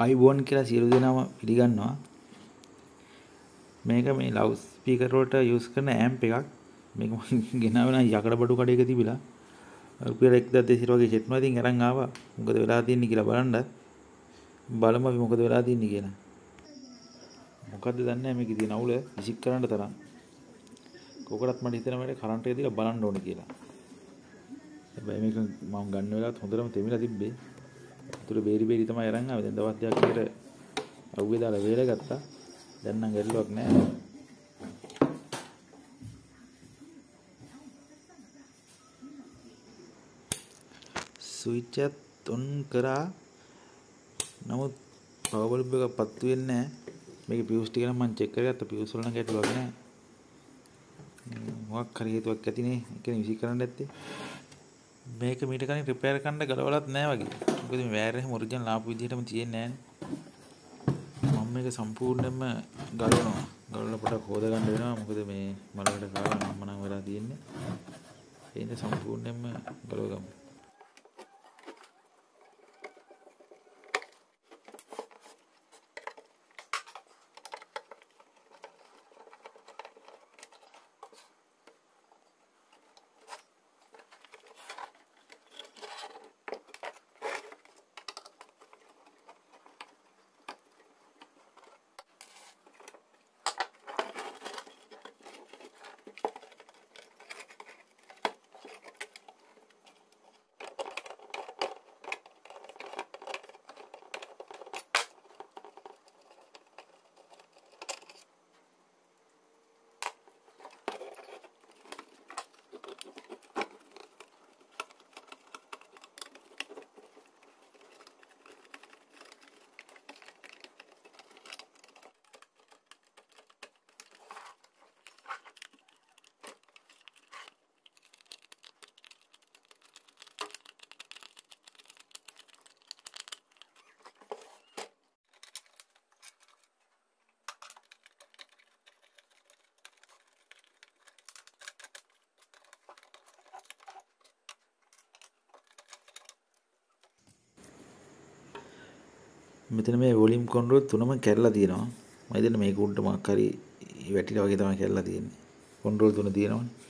iPhone කියලා සියලු දෙනාම පිළිගන්නවා. මේක මේ ලවුඩ් ස්පීකර් වලට යූස් කරන ඇම්ප් එකක්. මේක මම ගෙනාවේ නම් යකඩ බඩු කඩේක තිබිලා. රුපියල් 1200 වගේ සෙට් මා ඉතින් අරන් ආවා. මොකද වෙලා තියෙන්නේ කියලා බලන්න. බලමු අපි මොකද වෙලා තියෙන්නේ කියලා. මොකද්ද දන්නේ නැහැ මේකේ තියෙන අවුල විසික් කරන්න තරම්. කොකටත් මට හිතෙනවා මේක කරන්ට් එක දීලා බලන්න ඕනේ කියලා. හැබැයි මේක මම ගන්න වෙලාවත් හොඳටම තෙමිලා තිබ්බේ. උතුර බේරි බේරි තමයි අරන් ආවේ. දැන් දවස් දෙකක් විතර අවුවේ දාලා වේල ගත්තා. දැන් නම් ගැටලුවක් නැහැ. ස්විච් එක ඔන් කරා. නමුත් පවර් බල්බ් එක පත්තු වෙන්නේ නැහැ. මේකේ පියුස් ටික නම් මම චෙක් කරගත්තා. පියුස් වල නම් ගැටලුවක් නැහැ. මොකක් හරි හේතුවක් ඇතිනේ. ඒ කියන්නේ විසික් කරන්න ඇත්තේ. මේක මීට කලින් රිපෙයාර් කරන්න ගලවලත් නැහැ වගේ. මොකද මේ වයර් එක ඔරිජිනල් ආපු විදිහටම තියෙන්නේ නැහැ. මම මේක සම්පූර්ණයෙන්ම ගලවනවා. ගලවලා පොඩක් හොද ගන්න වෙනවා. මොකද මේ මලකට කාලා මම නම් වෙලා තියෙන්නේ. ඒ ඉතින් සම්පූර්ණයෙන්ම ගලව ගමු. මෙතන මේ වොලියුම් කන්ට්‍රෝල් තුනම කැඩලා තියෙනවා. මම හිතන්නේ මේක උඩට මොකක් හරි වැටිලා වගේ තමයි කැඩලා තියෙන්නේ. කන්ට්‍රෝල් තුන තියෙනවනේ.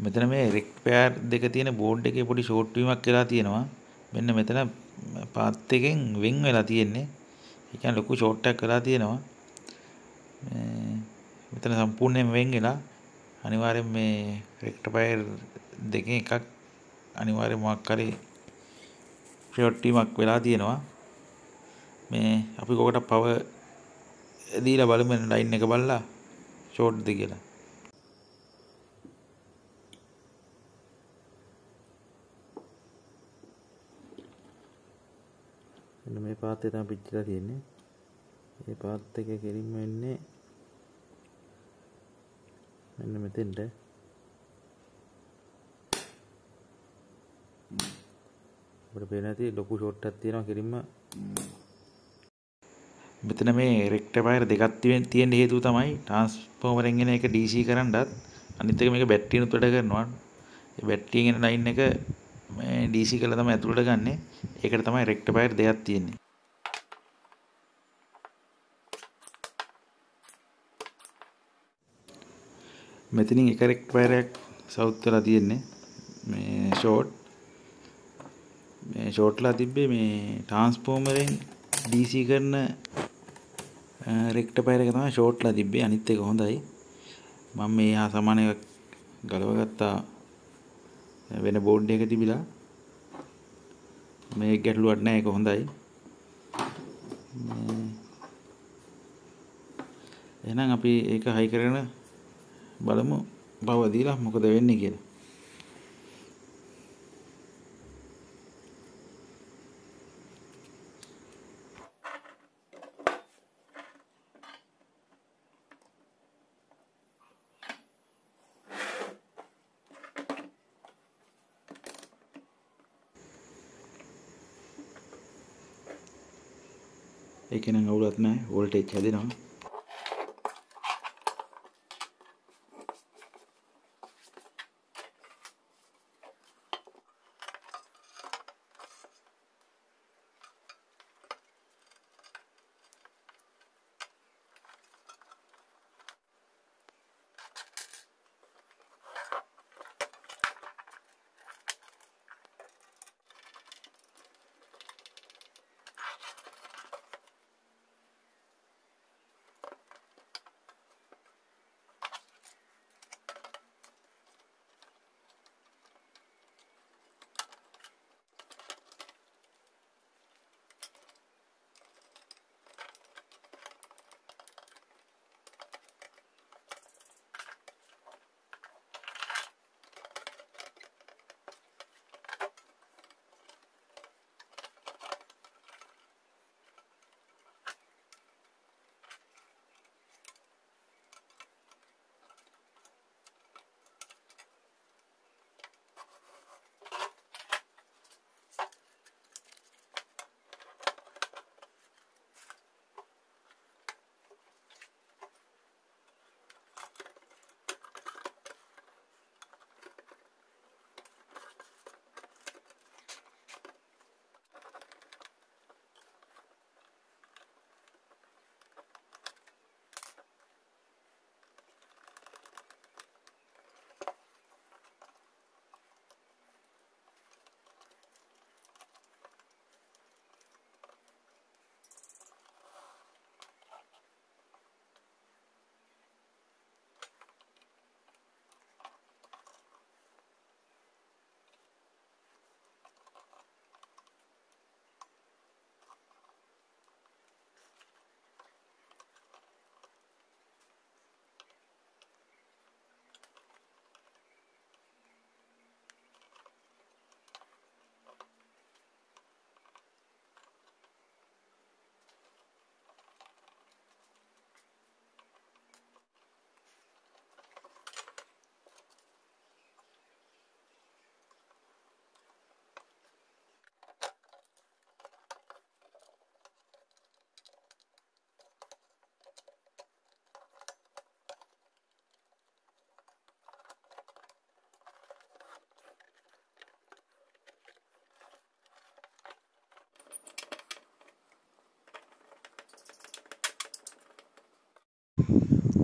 මෙතන මේ රෙක්ට්පෙයාර් දෙක තියෙන බෝඩ් එකේ පොඩි ෂෝට් වීමක් වෙලා තියෙනවා. මෙන්න මෙතන පාත් එකෙන් වෙන් වෙලා තියෙන්නේ. ඒ කියන්නේ ලොකු ෂෝට් එකක් වෙලා තියෙනවා. මෙතන සම්පූර්ණයෙන් වෙන් වෙලා අනිවාර්යෙන් මේ රෙක්ට්පෙයාර් දෙකෙන් එකක් අනිවාර්යෙන් මොකක් හරි ෂෝට් වීමක් වෙලා තියෙනවා. මේ අපි කොකට පවර් දීලා බලමු ලයින් එක බලලා ෂෝට්ද කියලා. මෙන්න මේ පාත් එක තමයි පිච්චිලා තියෙන්නේ. මේ පාත් එක කෙලින්ම එන්නේ මෙන්න මෙතෙන්ට. අපිට පේන ඇති ලොකු ෂෝට් එකක් තියෙනවා කෙලින්ම. මෙතන මේ රෙක්ටිෆයර් දෙකක් තියෙන හේතුව තමයි ට්‍රාන්ස්ෆෝමරෙන් එන එක DC කරන්නත් අනිත් එක මේක බැටරියනුත් වැඩ කරනවා. ඒ බැටරියෙන් එන ලයින් එක මේ DC කරලා තමයි ඇතුළට ගන්නෙ. ඒකට තමයි රෙක්ටිෆයර් දෙකක් තියෙන්නේ. මෙතනින් එක රෙක්ටිෆයර් එකක් සවුත් වෙලා තියෙන්නේ. මේ ෂෝට්ලා තිබ්බේ මේ ට්‍රාන්ස්ෆෝමරෙන් DC කරන රෙක්ටිෆයර් එක තමයි ෂෝට්ලා තිබ්බේ. අනිත් එක හොඳයි. මම මේ හා සමාන එකක් ගලවගත්තා වෙන බෝඩ් එකක තිබිලා. මේ ගැටලුවක් නැහැ. ඒක හොඳයි. එහෙනම් අපි ඒක හයි කරගෙන බලමු පවර් දීලා මොකද වෙන්නේ කියලා. ඒක නම් අවුලක් නැහැ. වෝල්ටේජ් හැදෙනවා.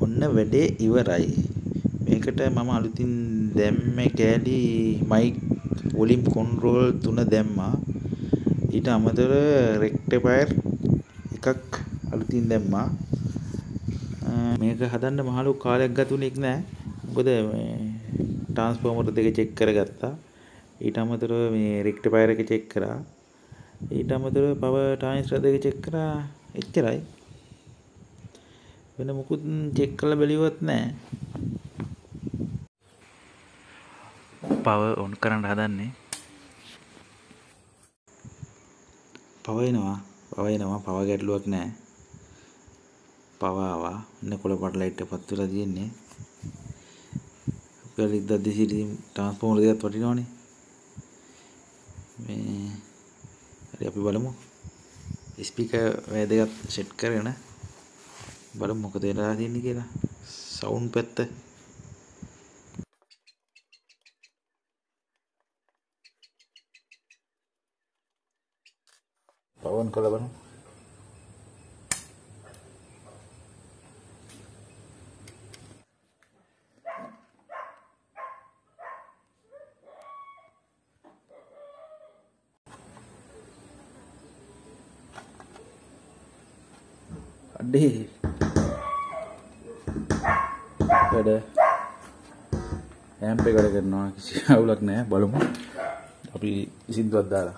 ඔන්න වැඩේ ඉවරයි. මේකට මම අලුතින් දැම්මේ කෑලි මයික් වොලියම් කන්ට්‍රෝල් 3 දැම්මා. ඊට අමතරව රෙක්ටිෆයර් එකක් අලුතින් දැම්මා. මේක හදන්න මහලු කාලයක් ගතුනෙක් නෑ. මොකද මේ ට්‍රාන්ස්ෆෝමර් දෙක චෙක් කරගත්තා. ඊට අමතරව මේ රෙක්ටිෆයර් එක චෙක් කරා. ඊට අමතරව පවර් ට්‍රාන්සිස්ටර් දෙක චෙක් කරා. එච්චරයි. වෙන මොකුත් චෙක් කරලා බැලුවත් නෑ. පවර් ඔන් කරන්න හදන්නේ. පවර් එනවා. පවර් ගැටලුවක් නෑ. පවර් ආවා. ඉන්න කොළ පාට ලයිට් එක පත් වෙලා තියෙන්නේ. අපේ 1200 ට්‍රාන්ස්ෆෝමර් දෙකක් වටිනවනේ. මේ හරි අපි බලමු. ස්පීකර් දෙකක් සෙට් කරගෙන බලමු මොකද වෙලා තියෙන්නේ කියලා. සවුන්ඩ් පැත්ත පවන් කරලා බලමු. අඩේ වැඩ ඇම්ප් එක වැඩ කරනවා කිසි අවුලක් නැහැ. බලමු අපි සින්දුවක් දාලා.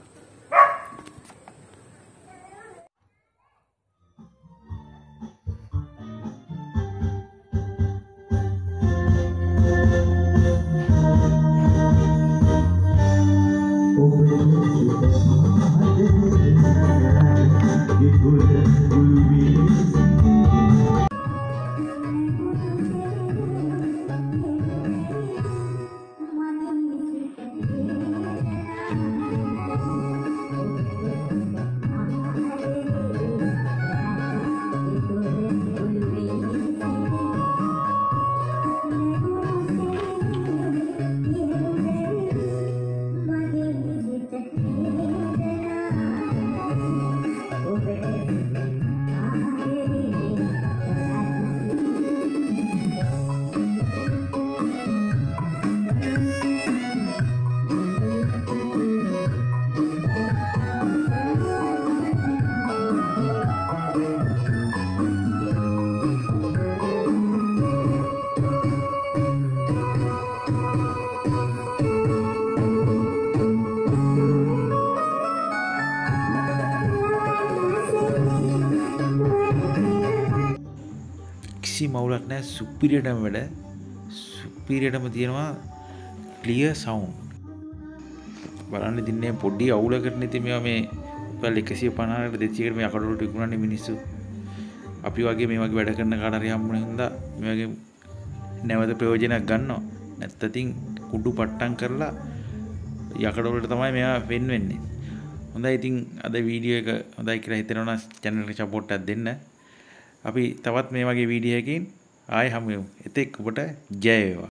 කිසි මවුලක් නැහැ. සුපිරියටම වැඩ. සුපිරියටම තියෙනවා ක්ලියර් සවුන්ඩ්. බලන්න ඉතින් මේ පොඩි අවුලකට ඉතින් මේවා මේ රුපියල් 150කට 200කට මේ අකඩවලට විකුණන්නේ මිනිස්සු. අපි වගේ මේ වගේ වැඩ කරන කාට හරි හම්බුනේ හින්දා මේ වගේ නැවත ප්‍රයෝජනයක් ගන්නවා. නැත්නම් ඉතින් කුඩු පට්ටම් කරලා යකඩවලට තමයි මේවා වෙන් වෙන්නේ. හොඳයි ඉතින් අද වීඩියෝ එක හොඳයි කියලා හිතෙනවා නම් channel එකට support එකක් දෙන්න. අපි තවත් මේ වගේ වීඩියෝ එකකින් ආයෙ හමු වෙමු. එතෙක් ඔබට ජය වේවා.